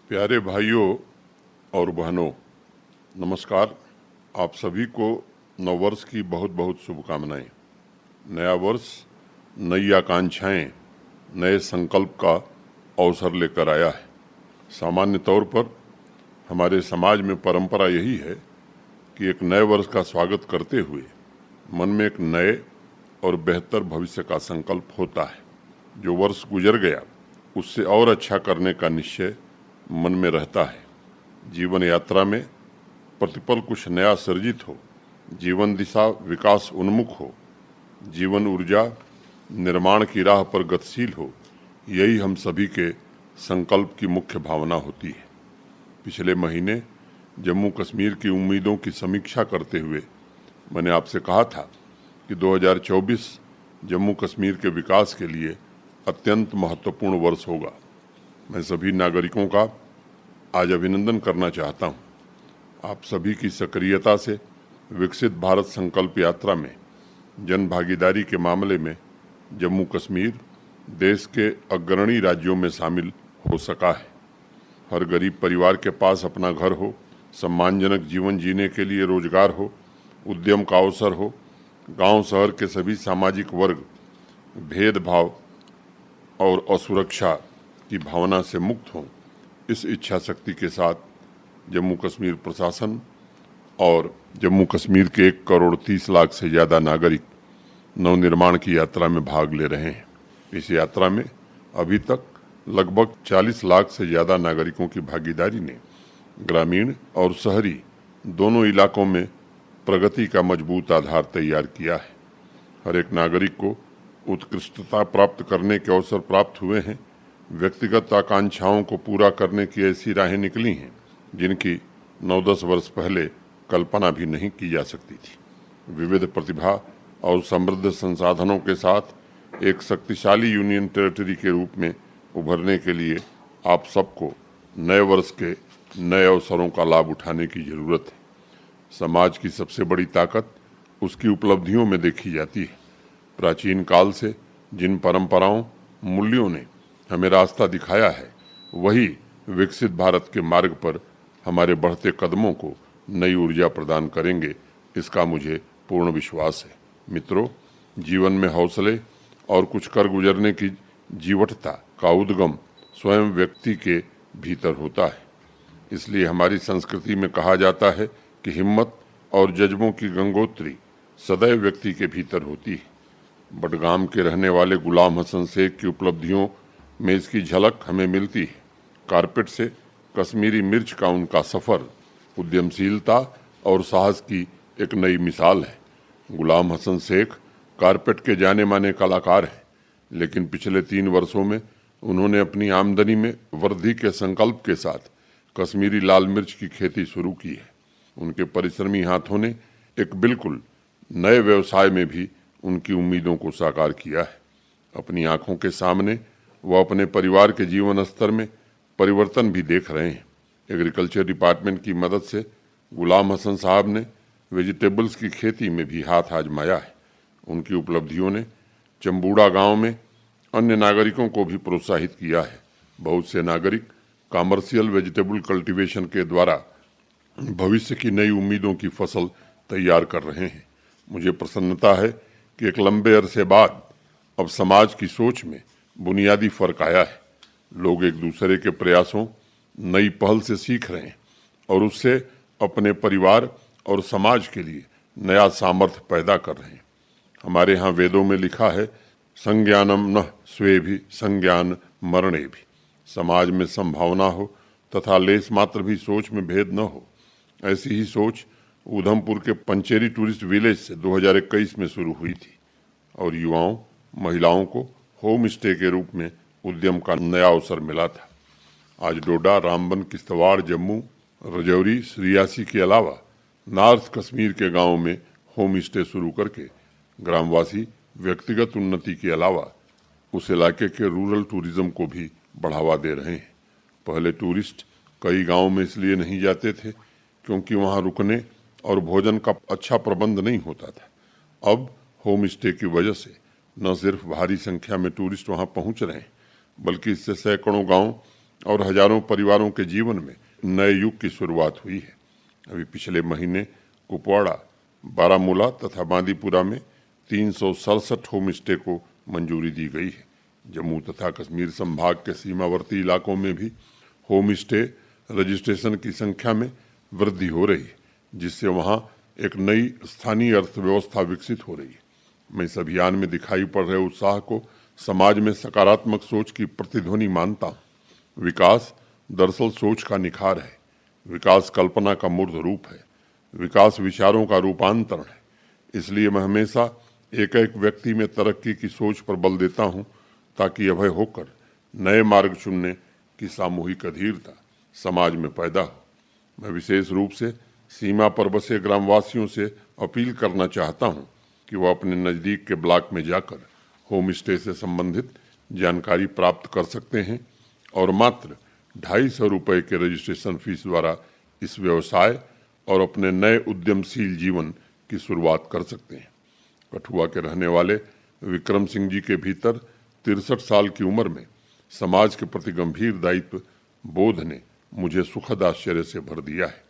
प्यारे भाइयों और बहनों, नमस्कार। आप सभी को नववर्ष की बहुत बहुत शुभकामनाएं। नया वर्ष नई आकांक्षाएं, नए संकल्प का अवसर लेकर आया है। सामान्य तौर पर हमारे समाज में परंपरा यही है कि एक नए वर्ष का स्वागत करते हुए मन में एक नए और बेहतर भविष्य का संकल्प होता है। जो वर्ष गुजर गया उससे और अच्छा करने का निश्चय मन में रहता है। जीवन यात्रा में प्रतिपल कुछ नया सर्जित हो, जीवन दिशा विकास उन्मुख हो, जीवन ऊर्जा निर्माण की राह पर गतिशील हो, यही हम सभी के संकल्प की मुख्य भावना होती है। पिछले महीने जम्मू कश्मीर की उम्मीदों की समीक्षा करते हुए मैंने आपसे कहा था कि 2024 जम्मू कश्मीर के विकास के लिए अत्यंत महत्वपूर्ण वर्ष होगा। मैं सभी नागरिकों का आज अभिनंदन करना चाहता हूं। आप सभी की सक्रियता से विकसित भारत संकल्प यात्रा में जन भागीदारी के मामले में जम्मू कश्मीर देश के अग्रणी राज्यों में शामिल हो सका है। हर गरीब परिवार के पास अपना घर हो, सम्मानजनक जीवन जीने के लिए रोजगार हो, उद्यम का अवसर हो, गांव शहर के सभी सामाजिक वर्ग भेदभाव और असुरक्षा की भावना से मुक्त हों। इस इच्छा शक्ति के साथ जम्मू कश्मीर प्रशासन और जम्मू कश्मीर के 1,30,00,000 से ज़्यादा नागरिक नवनिर्माण की यात्रा में भाग ले रहे हैं। इस यात्रा में अभी तक लगभग 40 लाख से ज़्यादा नागरिकों की भागीदारी ने ग्रामीण और शहरी दोनों इलाकों में प्रगति का मजबूत आधार तैयार किया है। हर एक नागरिक को उत्कृष्टता प्राप्त करने के अवसर प्राप्त हुए हैं। व्यक्तिगत आकांक्षाओं को पूरा करने की ऐसी राहें निकली हैं जिनकी 9-10 वर्ष पहले कल्पना भी नहीं की जा सकती थी। विविध प्रतिभा और समृद्ध संसाधनों के साथ एक शक्तिशाली यूनियन टेरिटरी के रूप में उभरने के लिए आप सबको नए वर्ष के नए अवसरों का लाभ उठाने की जरूरत है। समाज की सबसे बड़ी ताकत उसकी उपलब्धियों में देखी जाती है। प्राचीन काल से जिन परंपराओं मूल्यों ने हमें रास्ता दिखाया है, वही विकसित भारत के मार्ग पर हमारे बढ़ते कदमों को नई ऊर्जा प्रदान करेंगे, इसका मुझे पूर्ण विश्वास है। मित्रों, जीवन में हौसले और कुछ कर गुजरने की जीवटता का उद्गम स्वयं व्यक्ति के भीतर होता है। इसलिए हमारी संस्कृति में कहा जाता है कि हिम्मत और जज्बों की गंगोत्री सदैव व्यक्ति के भीतर होती है। बडगाम के रहने वाले गुलाम हसन शेख की उपलब्धियों में इसकी झलक हमें मिलती है। कारपेट से कश्मीरी मिर्च का उनका सफर उद्यमशीलता और साहस की एक नई मिसाल है। गुलाम हसन शेख कारपेट के जाने माने कलाकार हैं, लेकिन पिछले 3 वर्षों में उन्होंने अपनी आमदनी में वृद्धि के संकल्प के साथ कश्मीरी लाल मिर्च की खेती शुरू की है। उनके परिश्रमी हाथों ने एक बिल्कुल नए व्यवसाय में भी उनकी उम्मीदों को साकार किया है। अपनी आंखों के सामने वो अपने परिवार के जीवन स्तर में परिवर्तन भी देख रहे हैं। एग्रीकल्चर डिपार्टमेंट की मदद से गुलाम हसन साहब ने वेजिटेबल्स की खेती में भी हाथ आजमाया है। उनकी उपलब्धियों ने चंबूड़ा गांव में अन्य नागरिकों को भी प्रोत्साहित किया है। बहुत से नागरिक कमर्शियल वेजिटेबल कल्टीवेशन के द्वारा भविष्य की नई उम्मीदों की फसल तैयार कर रहे हैं। मुझे प्रसन्नता है कि एक लंबे अरसे बाद अब समाज की सोच में बुनियादी फर्क आया है। लोग एक दूसरे के प्रयासों, नई पहल से सीख रहे हैं और उससे अपने परिवार और समाज के लिए नया सामर्थ्य पैदा कर रहे हैं। हमारे यहाँ वेदों में लिखा है, संज्ञानम न स्वे भी संज्ञान मरणे भी। समाज में संभावना हो तथा लेस मात्र भी सोच में भेद न हो। ऐसी ही सोच उधमपुर के पंचेरी टूरिस्ट विलेज से 2021 में शुरू हुई थी और युवाओं, महिलाओं को होम स्टे के रूप में उद्यम का नया अवसर मिला था। आज डोडा, रामबन, किश्तवाड़, जम्मू, रजौरी, रियासी के अलावा नॉर्थ कश्मीर के गांवों में होम स्टे शुरू करके ग्रामवासी व्यक्तिगत उन्नति के अलावा उस इलाके के रूरल टूरिज्म को भी बढ़ावा दे रहे हैं। पहले टूरिस्ट कई गांवों में इसलिए नहीं जाते थे क्योंकि वहां रुकने और भोजन का अच्छा प्रबंध नहीं होता था। अब होम स्टे की वजह से न सिर्फ भारी संख्या में टूरिस्ट वहां पहुंच रहे हैं, बल्कि इससे सैकड़ों गांव और हजारों परिवारों के जीवन में नए युग की शुरुआत हुई है। अभी पिछले महीने कुपवाड़ा, बारामूला तथा बांदीपुरा में 367 होम स्टे को मंजूरी दी गई है। जम्मू तथा कश्मीर संभाग के सीमावर्ती इलाकों में भी होम स्टे रजिस्ट्रेशन की संख्या में वृद्धि हो रही है, जिससे वहां एक नई स्थानीय अर्थव्यवस्था विकसित हो रही है। मैं इस अभियान में दिखाई पड़ रहे उत्साह को समाज में सकारात्मक सोच की प्रतिध्वनि मानता हूँ। विकास दरअसल सोच का निखार है, विकास कल्पना का मूर्त रूप है, विकास विचारों का रूपांतरण है। इसलिए मैं हमेशा एक एक व्यक्ति में तरक्की की सोच पर बल देता हूँ, ताकि अभय होकर नए मार्ग चुनने की सामूहिक अधीरता समाज में पैदा हो। मैं विशेष रूप से सीमा पर बसे ग्रामवासियों से अपील करना चाहता हूं कि वह अपने नज़दीक के ब्लॉक में जाकर होम स्टे से संबंधित जानकारी प्राप्त कर सकते हैं और मात्र 250 रुपये के रजिस्ट्रेशन फीस द्वारा इस व्यवसाय और अपने नए उद्यमशील जीवन की शुरुआत कर सकते हैं। कठुआ के रहने वाले विक्रम सिंह जी के भीतर 63 साल की उम्र में समाज के प्रति गंभीर दायित्व बोध ने मुझे सुखद आश्चर्य से भर दिया है।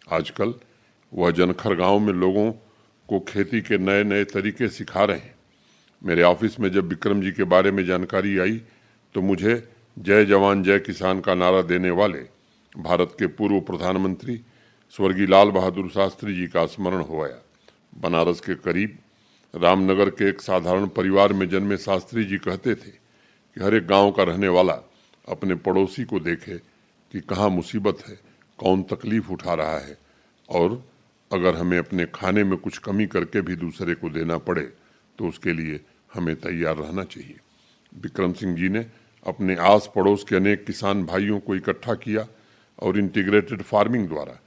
आजकल वह जनखर गांव में लोगों को खेती के नए नए तरीके सिखा रहे हैं। मेरे ऑफिस में जब विक्रम जी के बारे में जानकारी आई तो मुझे जय जवान जय किसान का नारा देने वाले भारत के पूर्व प्रधानमंत्री स्वर्गीय लाल बहादुर शास्त्री जी का स्मरण हो आया। बनारस के करीब रामनगर के एक साधारण परिवार में जन्मे शास्त्री जी कहते थे कि हर एक गांव का रहने वाला अपने पड़ोसी को देखे कि कहाँ मुसीबत है, कौन तकलीफ उठा रहा है, और अगर हमें अपने खाने में कुछ कमी करके भी दूसरे को देना पड़े तो उसके लिए हमें तैयार रहना चाहिए। विक्रम सिंह जी ने अपने आस पड़ोस के अनेक किसान भाइयों को इकट्ठा किया और इंटीग्रेटेड फार्मिंग द्वारा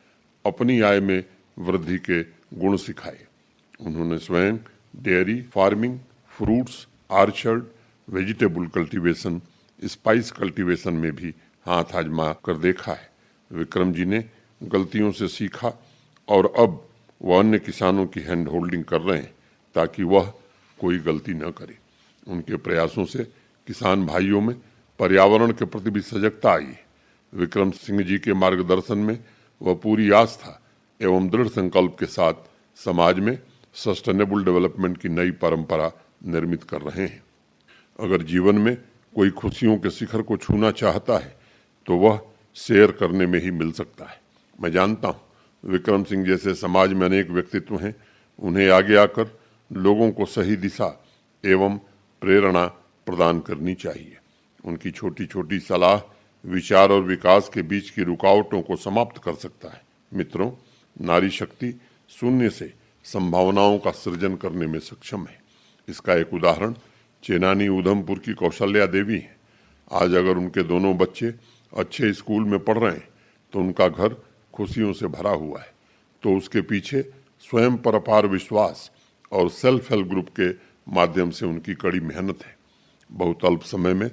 अपनी आय में वृद्धि के गुण सिखाए। उन्होंने स्वयं dairy farming, fruits, orchard, vegetable cultivation, spice cultivation में भी हाथ आजमा कर देखा है। विक्रम जी ने गलतियों से सीखा और अब वह अन्य किसानों की हैंड होल्डिंग कर रहे हैं ताकि वह कोई गलती न करे। उनके प्रयासों से किसान भाइयों में पर्यावरण के प्रति भी सजगता आई है। विक्रम सिंह जी के मार्गदर्शन में वह पूरी आस्था एवं दृढ़ संकल्प के साथ समाज में सस्टेनेबल डेवलपमेंट की नई परंपरा निर्मित कर रहे हैं। अगर जीवन में कोई खुशियों के शिखर को छूना चाहता है तो वह शेयर करने में ही मिल सकता है। मैं जानता हूँ विक्रम सिंह जैसे समाज में अनेक व्यक्तित्व हैं, उन्हें आगे आकर लोगों को सही दिशा एवं प्रेरणा प्रदान करनी चाहिए। उनकी छोटी छोटी सलाह विचार और विकास के बीच की रुकावटों को समाप्त कर सकता है। मित्रों, नारी शक्ति शून्य से संभावनाओं का सृजन करने में सक्षम है। इसका एक उदाहरण चेनानी उधमपुर की कौशल्या देवी है। आज अगर उनके दोनों बच्चे अच्छे स्कूल में पढ़ रहे हैं तो उनका घर खुशियों से भरा हुआ है। तो उसके पीछे स्वयं पर अपार विश्वास और सेल्फ हेल्प ग्रुप के माध्यम से उनकी कड़ी मेहनत है। बहुत अल्प समय में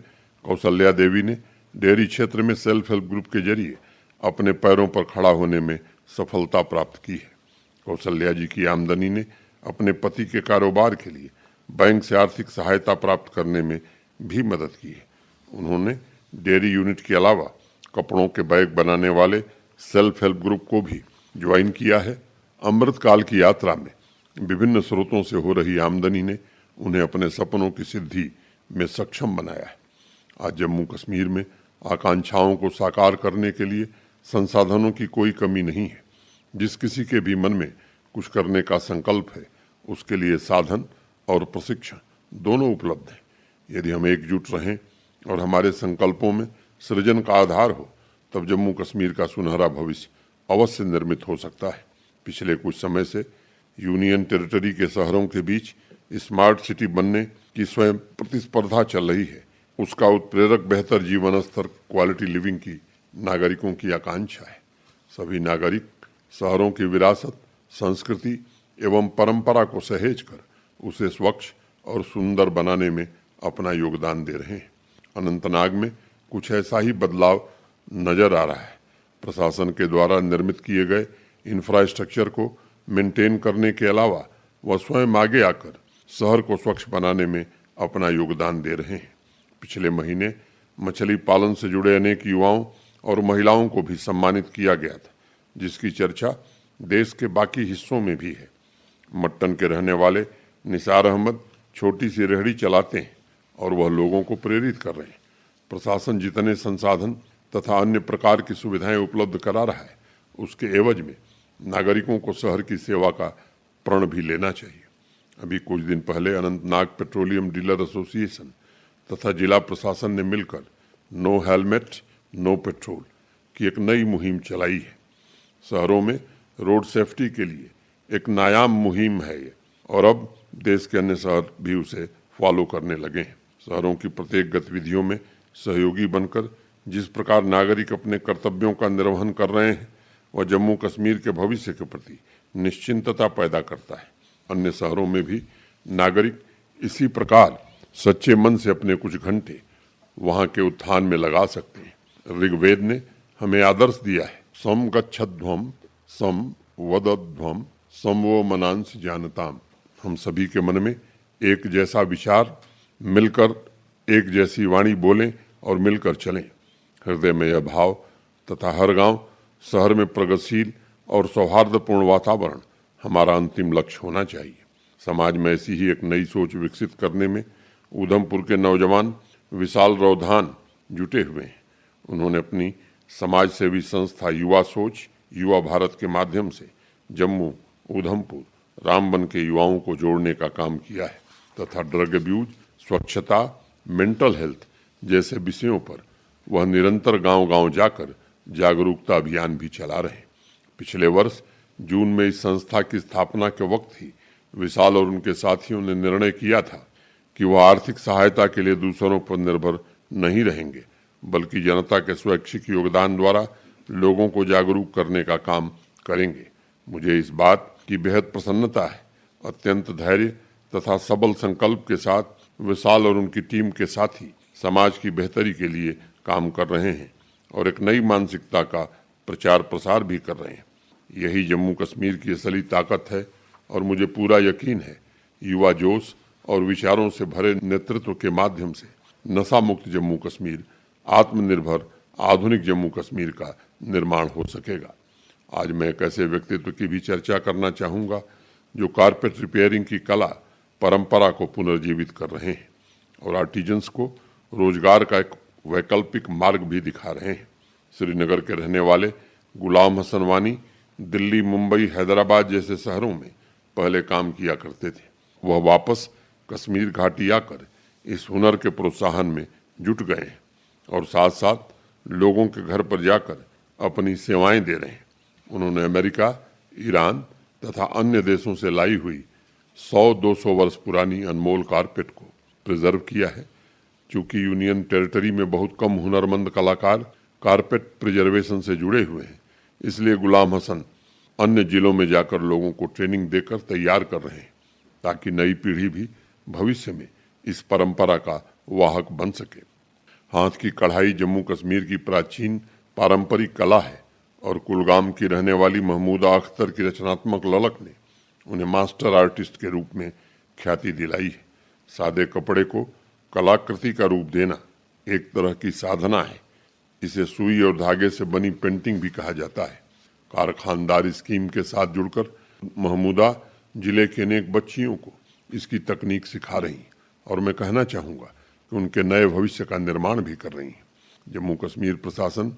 कौशल्या देवी ने डेयरी क्षेत्र में सेल्फ हेल्प ग्रुप के जरिए अपने पैरों पर खड़ा होने में सफलता प्राप्त की है। कौशल्या जी की आमदनी ने अपने पति के कारोबार के लिए बैंक से आर्थिक सहायता प्राप्त करने में भी मदद की है। उन्होंने डेयरी यूनिट के अलावा कपड़ों के बैग बनाने वाले सेल्फ हेल्प ग्रुप को भी ज्वाइन किया है। अमृतकाल की यात्रा में विभिन्न स्रोतों से हो रही आमदनी ने उन्हें अपने सपनों की सिद्धि में सक्षम बनाया है। आज जम्मू कश्मीर में आकांक्षाओं को साकार करने के लिए संसाधनों की कोई कमी नहीं है। जिस किसी के भी मन में कुछ करने का संकल्प है, उसके लिए साधन और प्रशिक्षण दोनों उपलब्ध हैं। यदि हम एकजुट रहें और हमारे संकल्पों में सृजन का आधार हो, तब जम्मू कश्मीर का सुनहरा भविष्य अवश्य निर्मित हो सकता है। पिछले कुछ समय से यूनियन टेरिटरी के शहरों के बीच स्मार्ट सिटी बनने की स्वयं प्रतिस्पर्धा चल रही है। उसका उत्प्रेरक बेहतर जीवन स्तर, क्वालिटी लिविंग की नागरिकों की आकांक्षा है। सभी नागरिक शहरों की विरासत, संस्कृति एवं परंपरा को सहेज कर उसे स्वच्छ और सुंदर बनाने में अपना योगदान दे रहे हैं। अनंतनाग में कुछ ऐसा ही बदलाव नजर आ रहा है। प्रशासन के द्वारा निर्मित किए गए इंफ्रास्ट्रक्चर को मेंटेन करने के अलावा वह स्वयं आगे आकर शहर को स्वच्छ बनाने में अपना योगदान दे रहे हैं। पिछले महीने मछली पालन से जुड़े अनेक युवाओं और महिलाओं को भी सम्मानित किया गया था, जिसकी चर्चा देश के बाकी हिस्सों में भी है। मट्टन के रहने वाले निसार अहमद छोटी सी रेहड़ी चलाते हैं और वह लोगों को प्रेरित कर रहे हैं। प्रशासन जितने संसाधन तथा अन्य प्रकार की सुविधाएं उपलब्ध करा रहा है, उसके एवज में नागरिकों को शहर की सेवा का प्रण भी लेना चाहिए। अभी कुछ दिन पहले अनंतनाग पेट्रोलियम डीलर एसोसिएशन तथा जिला प्रशासन ने मिलकर नो हेलमेट नो पेट्रोल की एक नई मुहिम चलाई है। शहरों में रोड सेफ्टी के लिए एक नायाब मुहिम है ये, और अब देश के अन्य शहर भी उसे फॉलो करने लगे हैं। शहरों की प्रत्येक गतिविधियों में सहयोगी बनकर जिस प्रकार नागरिक अपने कर्तव्यों का निर्वहन कर रहे हैं, वह जम्मू कश्मीर के भविष्य के प्रति निश्चिंतता पैदा करता है। अन्य शहरों में भी नागरिक इसी प्रकार सच्चे मन से अपने कुछ घंटे वहां के उत्थान में लगा सकते हैं। ऋग्वेद ने हमें आदर्श दिया है, सम गच्छध्वम सम वदध्वम समवो मनांस जानताम। हम सभी के मन में एक जैसा विचार, मिलकर एक जैसी वाणी बोलें और मिलकर चलें। हृदय में यह भाव तथा हर गांव शहर में प्रगतिशील और सौहार्दपूर्ण वातावरण हमारा अंतिम लक्ष्य होना चाहिए। समाज में ऐसी ही एक नई सोच विकसित करने में उधमपुर के नौजवान विशाल रौधान जुटे हुए हैं। उन्होंने अपनी समाज सेवी संस्था युवा सोच युवा भारत के माध्यम से जम्मू, उधमपुर, रामबन के युवाओं को जोड़ने का काम किया है तथा ड्रग अब्यूज, स्वच्छता, मेंटल हेल्थ जैसे विषयों पर वह निरंतर गांव-गांव जाकर जागरूकता अभियान भी चला रहे हैं। पिछले वर्ष जून में इस संस्था की स्थापना के वक्त ही विशाल और उनके साथियों ने निर्णय किया था कि वह आर्थिक सहायता के लिए दूसरों पर निर्भर नहीं रहेंगे, बल्कि जनता के स्वैच्छिक योगदान द्वारा लोगों को जागरूक करने का काम करेंगे। मुझे इस बात की बेहद प्रसन्नता है। अत्यंत धैर्य तथा सबल संकल्प के साथ विशाल और उनकी टीम के साथी समाज की बेहतरी के लिए काम कर रहे हैं और एक नई मानसिकता का प्रचार प्रसार भी कर रहे हैं। यही जम्मू कश्मीर की असली ताकत है और मुझे पूरा यकीन है युवा जोश और विचारों से भरे नेतृत्व के माध्यम से नशा मुक्त जम्मू कश्मीर, आत्मनिर्भर आधुनिक जम्मू कश्मीर का निर्माण हो सकेगा। आज मैं एक ऐसे व्यक्तित्व की भी चर्चा करना चाहूँगा जो कारपेट रिपेयरिंग की कला परंपरा को पुनर्जीवित कर रहे हैं और आर्टिजन्स को रोजगार का एक वैकल्पिक मार्ग भी दिखा रहे हैं। श्रीनगर के रहने वाले गुलाम हसन वानी दिल्ली, मुंबई, हैदराबाद जैसे शहरों में पहले काम किया करते थे। वह वापस कश्मीर घाटी आकर इस हुनर के प्रोत्साहन में जुट गए हैं और साथ साथ लोगों के घर पर जाकर अपनी सेवाएं दे रहे हैं। उन्होंने अमेरिका, ईरान तथा अन्य देशों से लाई हुई 100-200 वर्ष पुरानी अनमोल कारपेट को प्रिजर्व किया है। चूंकि यूनियन टेरिटरी में बहुत कम हुनरमंद कलाकार कारपेट प्रिजर्वेशन से जुड़े हुए हैं, इसलिए गुलाम हसन अन्य जिलों में जाकर लोगों को ट्रेनिंग देकर तैयार कर रहे हैं ताकि नई पीढ़ी भी भविष्य में इस परंपरा का वाहक बन सके। हाथ की कढ़ाई जम्मू कश्मीर की प्राचीन पारंपरिक कला है और कुलगाम की रहने वाली महमूदा अख्तर की रचनात्मक ललक ने उन्हें मास्टर आर्टिस्ट के रूप में ख्याति दिलाई है। सादे कपड़े को कलाकृति का रूप देना एक तरह की साधना है। इसे सुई और धागे से बनी पेंटिंग भी कहा जाता है। कारखानदार स्कीम के साथ जुड़कर महमूदा जिले के अनेक बच्चियों को इसकी तकनीक सिखा रही और मैं कहना चाहूँगा कि उनके नए भविष्य का निर्माण भी कर रही हैं। जम्मू कश्मीर प्रशासन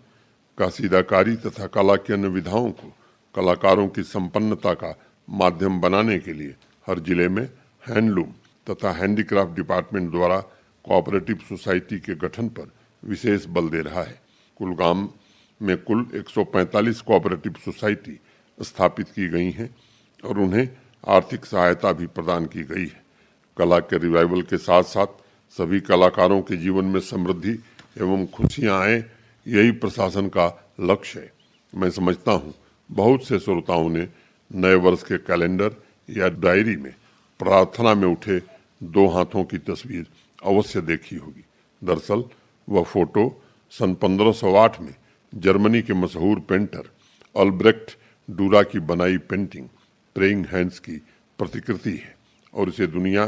कासीदाकारी तथा कला की अन्य विधाओं को कलाकारों की संपन्नता का माध्यम बनाने के लिए हर जिले में हैंडलूम तथा हैंडीक्राफ्ट डिपार्टमेंट द्वारा कोऑपरेटिव सोसाइटी के गठन पर विशेष बल दे रहा है। कुलगाम में कुल 145 कोऑपरेटिव सोसाइटी स्थापित की गई हैं और उन्हें आर्थिक सहायता भी प्रदान की गई है। कला के रिवाइवल के साथ साथ सभी कलाकारों के जीवन में समृद्धि एवं खुशियां आए, यही प्रशासन का लक्ष्य है। मैं समझता हूँ बहुत से श्रोताओं ने नए वर्ष के कैलेंडर या डायरी में प्रार्थना में उठे 2 हाथों की तस्वीर अवश्य देखी होगी। दरअसल वह फोटो सन 1508 में जर्मनी के मशहूर पेंटर अल्ब्रेक्ट डूरा की बनाई पेंटिंग प्रेइंग हैंड्स की प्रतिकृति है और इसे दुनिया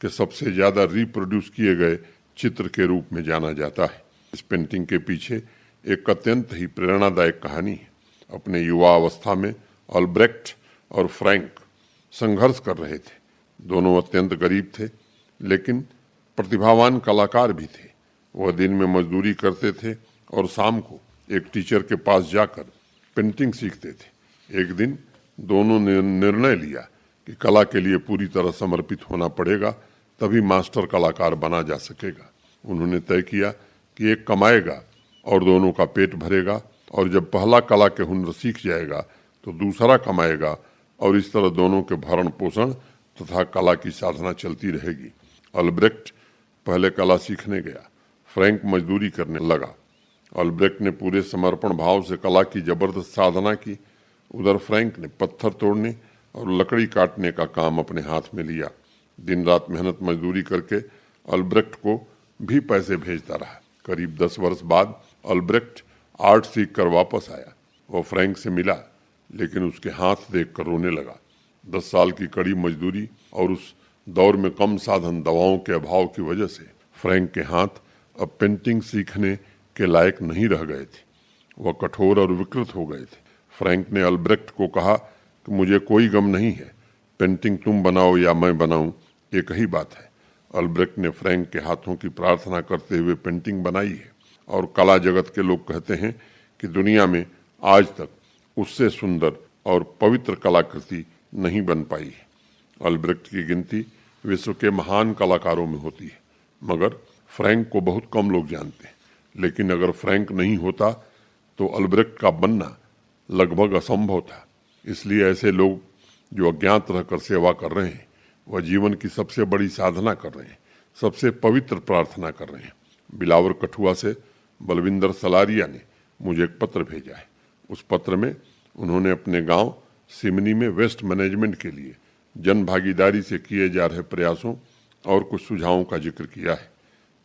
के सबसे ज्यादा रिप्रोड्यूस किए गए चित्र के रूप में जाना जाता है। इस पेंटिंग के पीछे एक अत्यंत ही प्रेरणादायक कहानी है। अपने युवा अवस्था में अल्ब्रेक्ट और फ्रैंक संघर्ष कर रहे थे। दोनों अत्यंत गरीब थे, लेकिन प्रतिभावान कलाकार भी थे। वह दिन में मजदूरी करते थे और शाम को एक टीचर के पास जाकर पेंटिंग सीखते थे। एक दिन दोनों ने निर्णय लिया कि कला के लिए पूरी तरह समर्पित होना पड़ेगा, तभी मास्टर कलाकार बना जा सकेगा। उन्होंने तय किया कि एक कमाएगा और दोनों का पेट भरेगा, और जब पहला कला के हुनर सीख जाएगा तो दूसरा कमाएगा, और इस तरह दोनों के भरण पोषण तथा कला की साधना चलती रहेगी। अल्ब्रेक्ट पहले कला सीखने गया, फ्रैंक मजदूरी करने लगा। अल्ब्रेक्ट ने पूरे समर्पण भाव से कला की जबरदस्त साधना की। उधर फ्रैंक ने पत्थर तोड़ने और लकड़ी काटने का काम अपने हाथ में लिया। दिन रात मेहनत मजदूरी करके अल्ब्रेक्ट को भी पैसे भेजता रहा। करीब 10 वर्ष बाद अल्ब्रेक्ट आर्ट सीख कर वापस आया। वो फ्रैंक से मिला, लेकिन उसके हाथ देखकर रोने लगा। 10 साल की कड़ी मजदूरी और उस दौर में कम साधन, दवाओं के अभाव की वजह से फ्रैंक के हाथ अब पेंटिंग सीखने के लायक नहीं रह गए थे। वह कठोर और विकृत हो गए थे। फ्रैंक ने अल्ब्रेक्ट को कहा कि मुझे कोई गम नहीं है, पेंटिंग तुम बनाओ या मैं बनाऊं, एक ही बात है। अल्ब्रेक्ट ने फ्रैंक के हाथों की प्रार्थना करते हुए पेंटिंग बनाई है, और कला जगत के लोग कहते हैं कि दुनिया में आज तक उससे सुंदर और पवित्र कलाकृति नहीं बन पाई है। अल्ब्रेक्ट की गिनती विश्व के महान कलाकारों में होती है, मगर फ्रैंक को बहुत कम लोग जानते हैं। लेकिन अगर फ्रैंक नहीं होता तो अल्ब्रेक्ट का बनना लगभग असंभव था। इसलिए ऐसे लोग जो अज्ञात रहकर सेवा कर रहे हैं, वह जीवन की सबसे बड़ी साधना कर रहे हैं, सबसे पवित्र प्रार्थना कर रहे हैं। बिलावर कठुआ से बलविंदर सलारिया ने मुझे एक पत्र भेजा है। उस पत्र में उन्होंने अपने गांव सिमनी में वेस्ट मैनेजमेंट के लिए जन भागीदारी से किए जा रहे प्रयासों और कुछ सुझावों का जिक्र किया है।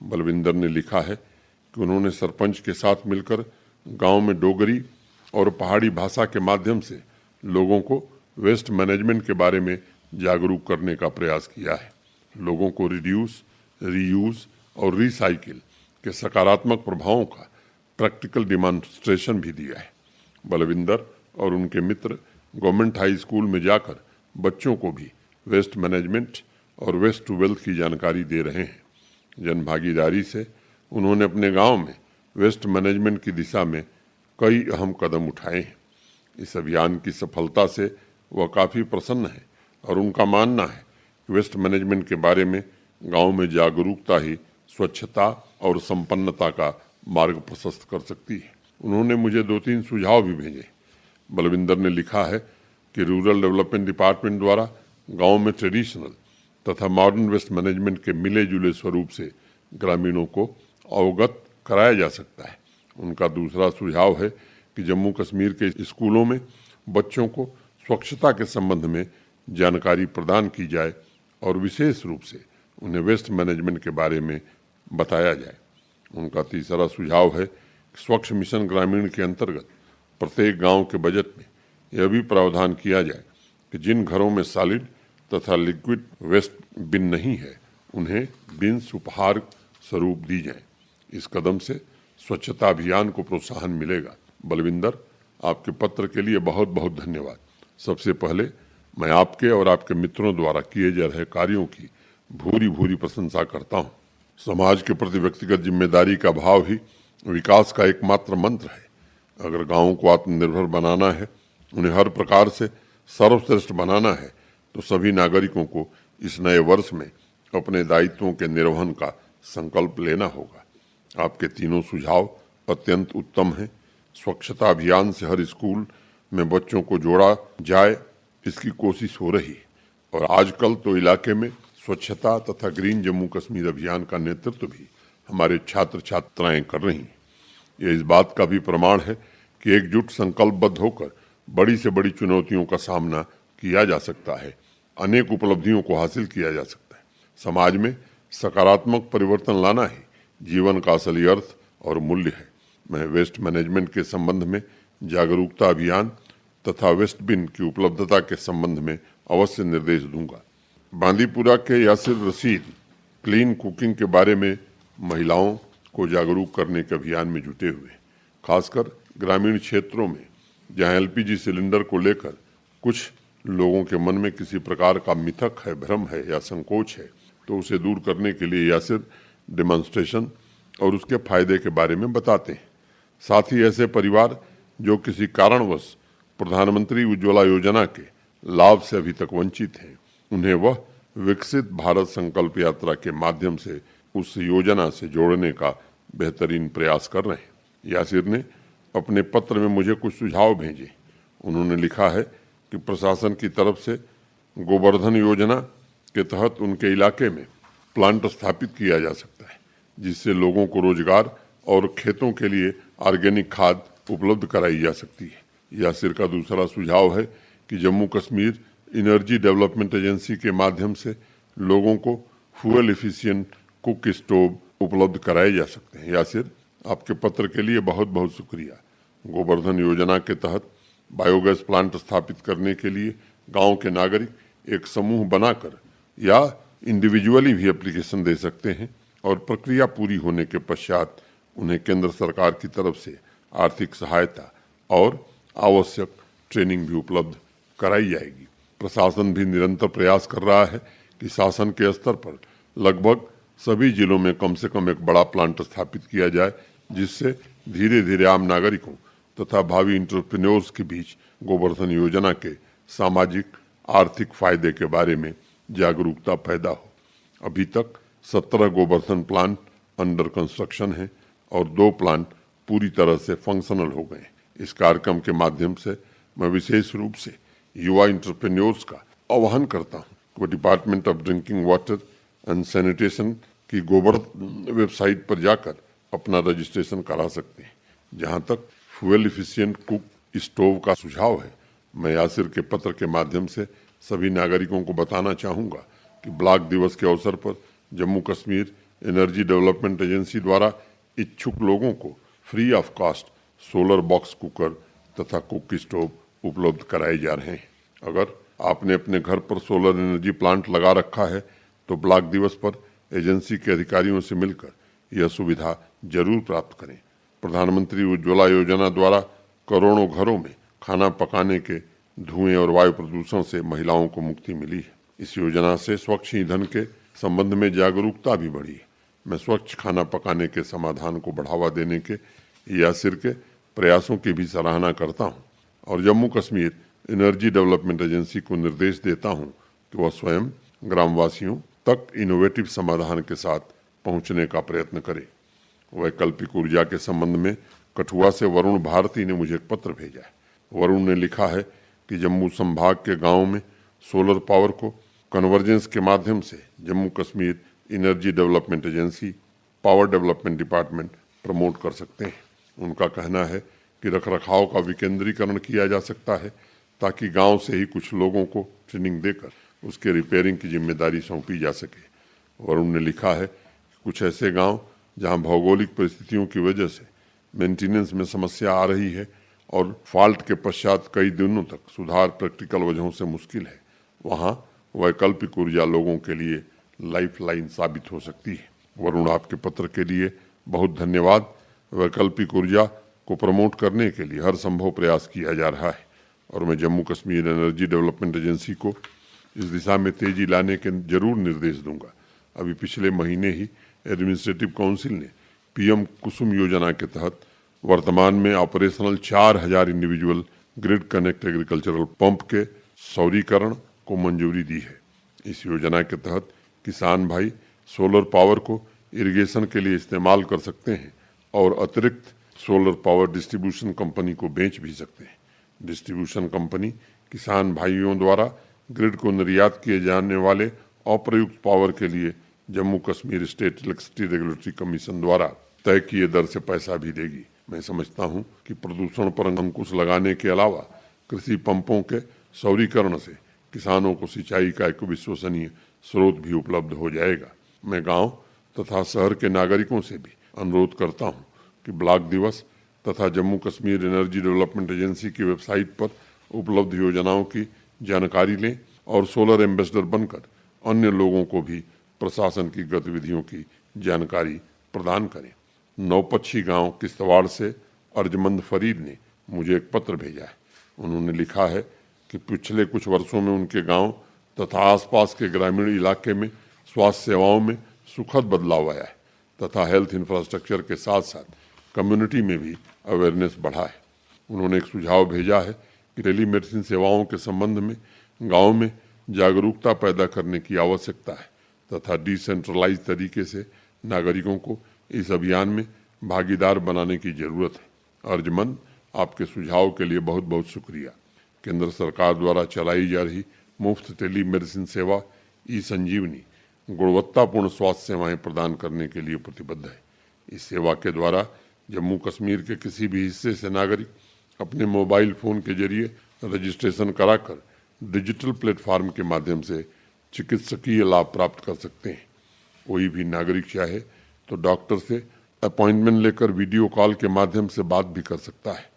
बलविंदर ने लिखा है कि उन्होंने सरपंच के साथ मिलकर गांव में डोगरी और पहाड़ी भाषा के माध्यम से लोगों को वेस्ट मैनेजमेंट के बारे में जागरूक करने का प्रयास किया है। लोगों को रिड्यूस, रीयूज और रिसाइकिल के सकारात्मक प्रभावों का प्रैक्टिकल डिमॉन्स्ट्रेशन भी दिया है। बलविंदर और उनके मित्र गवर्नमेंट हाई स्कूल में जाकर बच्चों को भी वेस्ट मैनेजमेंट और वेस्ट टू वेल्थ की जानकारी दे रहे हैं। जन भागीदारी से उन्होंने अपने गांव में वेस्ट मैनेजमेंट की दिशा में कई अहम कदम उठाए हैं। इस अभियान की सफलता से वह काफ़ी प्रसन्न है, और उनका मानना है कि वेस्ट मैनेजमेंट के बारे में गांव में जागरूकता ही स्वच्छता और संपन्नता का मार्ग प्रशस्त कर सकती है। उन्होंने मुझे 2-3 सुझाव भी भेजे। बलविंदर ने लिखा है कि रूरल डेवलपमेंट डिपार्टमेंट द्वारा गांव में ट्रेडिशनल तथा मॉडर्न वेस्ट मैनेजमेंट के मिले जुले स्वरूप से ग्रामीणों को अवगत कराया जा सकता है। उनका दूसरा सुझाव है कि जम्मू कश्मीर के स्कूलों में बच्चों को स्वच्छता के संबंध में जानकारी प्रदान की जाए, और विशेष रूप से उन्हें वेस्ट मैनेजमेंट के बारे में बताया जाए। उनका तीसरा सुझाव है कि स्वच्छ मिशन ग्रामीण के अंतर्गत प्रत्येक गांव के बजट में यह भी प्रावधान किया जाए कि जिन घरों में सॉलिड तथा लिक्विड वेस्ट बिन नहीं है, उन्हें बिन्स उपहार स्वरूप दी जाए। इस कदम से स्वच्छता अभियान को प्रोत्साहन मिलेगा। बलविंदर, आपके पत्र के लिए बहुत बहुत धन्यवाद। सबसे पहले मैं आपके और आपके मित्रों द्वारा किए जा रहे कार्यों की भूरी भूरी प्रशंसा करता हूँ। समाज के प्रति व्यक्तिगत जिम्मेदारी का भाव ही विकास का एकमात्र मंत्र है। अगर गांवों को आत्मनिर्भर बनाना है, उन्हें हर प्रकार से सर्वश्रेष्ठ बनाना है, तो सभी नागरिकों को इस नए वर्ष में अपने दायित्वों के निर्वहन का संकल्प लेना होगा। आपके तीनों सुझाव अत्यंत उत्तम हैं। स्वच्छता अभियान से हर स्कूल में बच्चों को जोड़ा जाए, इसकी कोशिश हो रही है, और आजकल तो इलाके में स्वच्छता तथा ग्रीन जम्मू कश्मीर अभियान का नेतृत्व भी हमारे छात्र छात्राएं कर रही हैं। ये इस बात का भी प्रमाण है कि एकजुट संकल्पबद्ध होकर बड़ी से बड़ी चुनौतियों का सामना किया जा सकता है, अनेक उपलब्धियों को हासिल किया जा सकता है। समाज में सकारात्मक परिवर्तन लाना ही जीवन का असली अर्थ और मूल्य है। मैं वेस्ट मैनेजमेंट के संबंध में जागरूकता अभियान तथा वेस्ट बिन की उपलब्धता के संबंध में अवश्य निर्देश दूंगा। बांदीपुरा के यासिर रशीद क्लीन कुकिंग के बारे में महिलाओं को जागरूक करने के अभियान में जुटे हुए हैं। खासकर ग्रामीण क्षेत्रों में जहां एलपीजी सिलेंडर को लेकर कुछ लोगों के मन में किसी प्रकार का मिथक है, भ्रम है या संकोच है, तो उसे दूर करने के लिए यासिर डेमोन्स्ट्रेशन और उसके फायदे के बारे में बताते हैं। साथ ही ऐसे परिवार जो किसी कारणवश प्रधानमंत्री उज्ज्वला योजना के लाभ से अभी तक वंचित हैं, उन्हें वह विकसित भारत संकल्प यात्रा के माध्यम से उस योजना से जोड़ने का बेहतरीन प्रयास कर रहे हैं। यासिर ने अपने पत्र में मुझे कुछ सुझाव भेजे। उन्होंने लिखा है कि प्रशासन की तरफ से गोवर्धन योजना के तहत उनके इलाके में प्लांट स्थापित किया जा सकता है, जिससे लोगों को रोजगार और खेतों के लिए ऑर्गेनिक खाद उपलब्ध कराई जा सकती है। यासिर का दूसरा सुझाव है कि Jammu Kashmir energy development agency के माध्यम से लोगों को फ्यूल एफिशिएंट कुक स्टोव उपलब्ध कराए जा सकते हैं। यासिर, आपके पत्र के लिए बहुत बहुत शुक्रिया। गोवर्धन योजना के तहत बायोगैस प्लांट स्थापित करने के लिए गांव के नागरिक एक समूह बनाकर या इंडिविजुअली भी एप्लीकेशन दे सकते हैं और प्रक्रिया पूरी होने के पश्चात उन्हें केंद्र सरकार की तरफ से आर्थिक सहायता और आवश्यक ट्रेनिंग भी उपलब्ध कराई जाएगी। प्रशासन भी निरंतर प्रयास कर रहा है कि शासन के स्तर पर लगभग सभी जिलों में कम से कम एक बड़ा प्लांट स्थापित किया जाए, जिससे धीरे धीरे आम नागरिकों तथा भावी एंटरप्रेन्योर्स के बीच गोवर्धन योजना के सामाजिक आर्थिक फायदे के बारे में जागरूकता पैदा हो। अभी तक 17 गोवर्धन प्लांट अंडर कंस्ट्रक्शन है और 2 प्लांट पूरी तरह से फंक्शनल हो गए। इस कार्यक्रम के माध्यम से मैं विशेष रूप से युवा एंटरप्रेन्योर्स का आह्वान करता हूं कि वो department of drinking water and sanitation की गोवर्धन वेबसाइट पर जाकर अपना रजिस्ट्रेशन करा सकते हैं। जहां तक फ्यूल एफिशिएंट कुक स्टोव का सुझाव है, मैं यासिर के पत्र के माध्यम से सभी नागरिकों को बताना चाहूँगा कि ब्लॉक दिवस के अवसर पर Jammu Kashmir energy development agency द्वारा इच्छुक लोगों को free of cost solar box cooker तथा कुक स्टोव उपलब्ध कराए जा रहे हैं। अगर आपने अपने घर पर सोलर एनर्जी प्लांट लगा रखा है तो ब्लॉक दिवस पर एजेंसी के अधिकारियों से मिलकर यह सुविधा जरूर प्राप्त करें। प्रधानमंत्री उज्ज्वला योजना द्वारा करोड़ों घरों में खाना पकाने के धुएं और वायु प्रदूषण से महिलाओं को मुक्ति मिली है। इस योजना से स्वच्छ ईंधन के संबंध में जागरूकता भी बढ़ी है। मैं स्वच्छ खाना पकाने के समाधान को बढ़ावा देने के यासिर के प्रयासों की भी सराहना करता हूं और Jammu Kashmir energy development agency को निर्देश देता हूं कि वह स्वयं ग्रामवासियों तक इनोवेटिव समाधान के साथ पहुंचने का प्रयत्न करे। वैकल्पिक ऊर्जा के संबंध में कठुआ से वरुण भारती ने मुझे एक पत्र भेजा है। वरुण ने लिखा है कि जम्मू संभाग के गांवों में सोलर पावर को कन्वर्जेंस के माध्यम से Jammu Kashmir energy development agency power development department promote कर सकते हैं। उनका कहना है कि रखरखाव का विकेंद्रीकरण किया जा सकता है ताकि गांव से ही कुछ लोगों को ट्रेनिंग देकर उसके रिपेयरिंग की जिम्मेदारी सौंपी जा सके। वरुण ने लिखा है कि कुछ ऐसे गांव जहां भौगोलिक परिस्थितियों की वजह से मेंटेनेंस में समस्या आ रही है और फॉल्ट के पश्चात कई दिनों तक सुधार प्रैक्टिकल वजहों से मुश्किल है, वहां वैकल्पिक ऊर्जा लोगों के लिए लाइफलाइन साबित हो सकती है। वरुण, आपके पत्र के लिए बहुत धन्यवाद। वैकल्पिक ऊर्जा को प्रमोट करने के लिए हर संभव प्रयास किया जा रहा है और मैं Jammu Kashmir energy development agency को इस दिशा में तेजी लाने के जरूर निर्देश दूंगा। अभी पिछले महीने ही एडमिनिस्ट्रेटिव काउंसिल ने पीएम कुसुम योजना के तहत वर्तमान में operational 4000 individual grid connect agricultural pump के सौरीकरण को मंजूरी दी है। इस योजना के तहत किसान भाई सोलर पावर को इरिगेशन के लिए इस्तेमाल कर सकते हैं और अतिरिक्त सोलर पावर डिस्ट्रीब्यूशन कंपनी को बेच भी सकते हैं। डिस्ट्रीब्यूशन कंपनी किसान भाइयों द्वारा ग्रिड को निर्यात किए जाने वाले अप्रयुक्त पावर के लिए Jammu Kashmir state electricity regulatory commission द्वारा तय किए दर से पैसा भी देगी। मैं समझता हूं कि प्रदूषण पर अंकुश लगाने के अलावा कृषि पंपों के सौरीकरण से किसानों को सिंचाई का एक विश्वसनीय स्रोत भी उपलब्ध हो जाएगा। मैं गांव तथा शहर के नागरिकों से भी अनुरोध करता हूं कि ब्लॉक दिवस तथा Jammu Kashmir energy development agency की वेबसाइट पर उपलब्ध योजनाओं की जानकारी लें और सोलर एम्बेसडर बनकर अन्य लोगों को भी प्रशासन की गतिविधियों की जानकारी प्रदान करें। नौपच्छी गांव किश्तवाड़ से अर्जमंद फरीद ने मुझे एक पत्र भेजा है। उन्होंने लिखा है कि पिछले कुछ वर्षों में उनके गांव तथा आसपास के ग्रामीण इलाके में स्वास्थ्य सेवाओं में सुखद बदलाव आया है तथा हेल्थ इंफ्रास्ट्रक्चर के साथ साथ कम्युनिटी में भी अवेयरनेस बढ़ा है। उन्होंने एक सुझाव भेजा है कि टेलीमेडिसिन सेवाओं के संबंध में गांव में जागरूकता पैदा करने की आवश्यकता है तथा डिसेंट्रलाइज तरीके से नागरिकों को इस अभियान में भागीदार बनाने की जरूरत है। अर्जमंद, आपके सुझाव के लिए बहुत बहुत शुक्रिया। केंद्र सरकार द्वारा चलाई जा रही मुफ्त टेलीमेडिसिन सेवा ई संजीवनी गुणवत्तापूर्ण स्वास्थ्य सेवाएं प्रदान करने के लिए प्रतिबद्ध है। इस सेवा के द्वारा जम्मू कश्मीर के किसी भी हिस्से से नागरिक अपने मोबाइल फोन के जरिए रजिस्ट्रेशन कराकर डिजिटल प्लेटफॉर्म के माध्यम से चिकित्सकीय लाभ प्राप्त कर सकते हैं। कोई भी नागरिक चाहे तो डॉक्टर से अपॉइंटमेंट लेकर वीडियो कॉल के माध्यम से बात भी कर सकता है।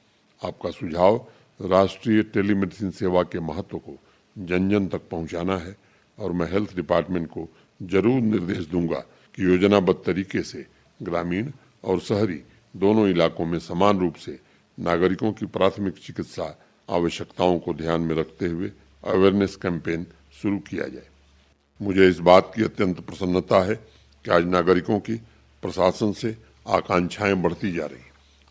आपका सुझाव राष्ट्रीय टेलीमेडिसिन सेवा के महत्व को जन जन तक पहुंचाना है और मैं हेल्थ डिपार्टमेंट को जरूर निर्देश दूंगा कि योजनाबद्ध तरीके से ग्रामीण और शहरी दोनों इलाकों में समान रूप से नागरिकों की प्राथमिक चिकित्सा आवश्यकताओं को ध्यान में रखते हुए अवेयरनेस कैंपेन शुरू किया जाए। मुझे इस बात की अत्यंत प्रसन्नता है कि आज नागरिकों की प्रशासन से आकांक्षाएं बढ़ती जा रही,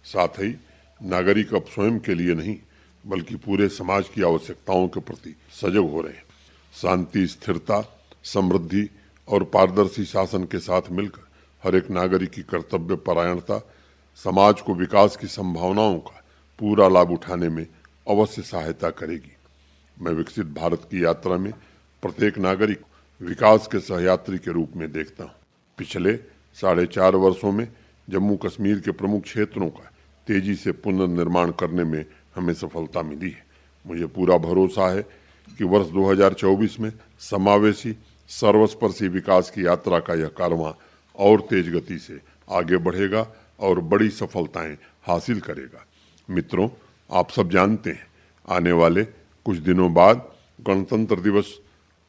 साथ ही नागरिक अब स्वयं के लिए नहीं बल्कि पूरे समाज की आवश्यकताओं के प्रति सजग हो रहे हैं। शांति, स्थिरता, समृद्धि और पारदर्शी शासन के साथ मिलकर हर एक नागरिक की कर्तव्य परायणता समाज को विकास की संभावनाओं का पूरा लाभ उठाने में अवश्य सहायता करेगी। मैं विकसित भारत की यात्रा में प्रत्येक नागरिक विकास के सहयात्री के रूप में देखता हूँ। पिछले 4.5 वर्षों में जम्मू कश्मीर के प्रमुख क्षेत्रों का तेजी से पुनर्निर्माण करने में हमें सफलता मिली है। मुझे पूरा भरोसा है कि वर्ष 2024 में समावेशी सर्वस्पर्शी विकास की यात्रा का यह कारवां और तेज गति से आगे बढ़ेगा और बड़ी सफलताएं हासिल करेगा। मित्रों, आप सब जानते हैं आने वाले कुछ दिनों बाद गणतंत्र दिवस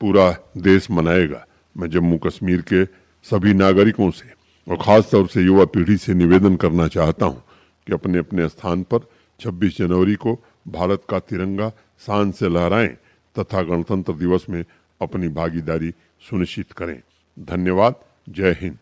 पूरा देश मनाएगा। मैं जम्मू कश्मीर के सभी नागरिकों से और खास तौर से युवा पीढ़ी से निवेदन करना चाहता हूं कि अपने अपने स्थान पर 26 जनवरी को भारत का तिरंगा शान से लहराएं तथा गणतंत्र दिवस में अपनी भागीदारी सुनिश्चित करें। धन्यवाद। जय हिंद।